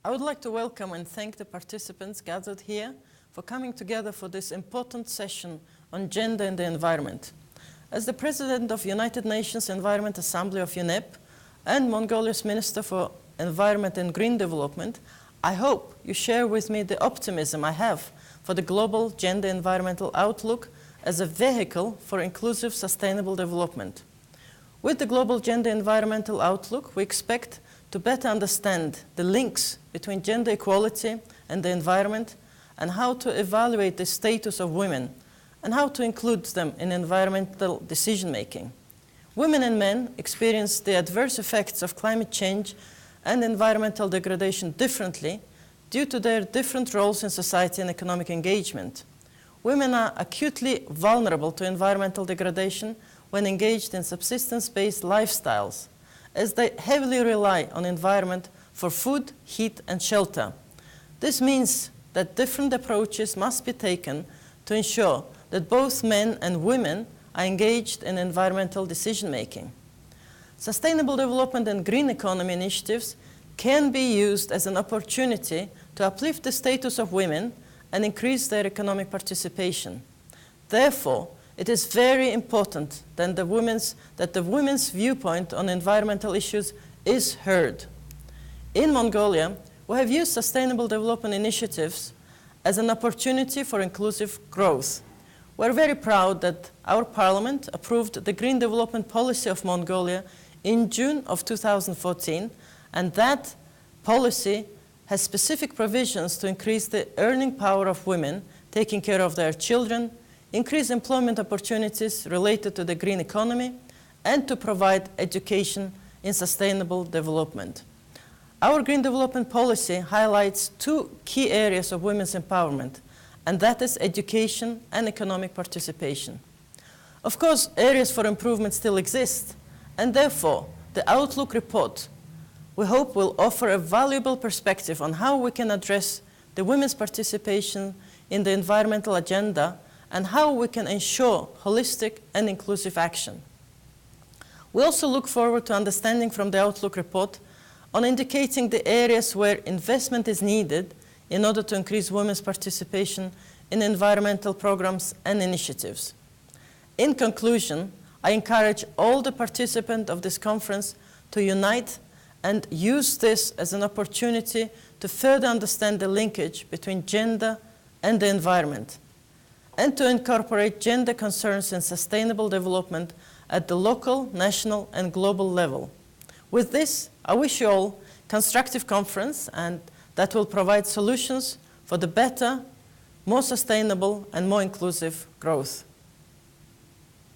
I would like to welcome and thank the participants gathered here for coming together for this important session on gender and the environment. As the President of United Nations Environment Assembly of UNEP and Mongolia's Minister for Environment and Green Development, I hope you share with me the optimism I have for the global gender environmental outlook as a vehicle for inclusive sustainable development. With the global gender environmental outlook, we expect to better understand the links between gender equality and the environment and how to evaluate the status of women and how to include them in environmental decision-making. Women and men experience the adverse effects of climate change and environmental degradation differently due to their different roles in society and economic engagement. Women are acutely vulnerable to environmental degradation when engaged in subsistence-based lifestyles, as they heavily rely on environment for food, heat, and shelter. This means that different approaches must be taken to ensure that both men and women are engaged in environmental decision-making. Sustainable development and green economy initiatives can be used as an opportunity to uplift the status of women and increase their economic participation. Therefore, it is very important that the women's viewpoint on environmental issues is heard. In Mongolia, we have used sustainable development initiatives as an opportunity for inclusive growth. We're very proud that our parliament approved the Green Development Policy of Mongolia in June of 2014, and that policy has specific provisions to increase the earning power of women, taking care of their children, increase employment opportunities related to the green economy, and to provide education in sustainable development. Our green development policy highlights two key areas of women's empowerment, and that is education and economic participation. Of course, areas for improvement still exist, and therefore, the Outlook report, we hope, will offer a valuable perspective on how we can address the women's participation in the environmental agenda and how we can ensure holistic and inclusive action. We also look forward to understanding from the Outlook report on indicating the areas where investment is needed in order to increase women's participation in environmental programs and initiatives. In conclusion, I encourage all the participants of this conference to unite and use this as an opportunity to further understand the linkage between gender and the environment, and to incorporate gender concerns in sustainable development at the local, national, and global level. With this, I wish you all a constructive conference and that will provide solutions for the better, more sustainable, and more inclusive growth.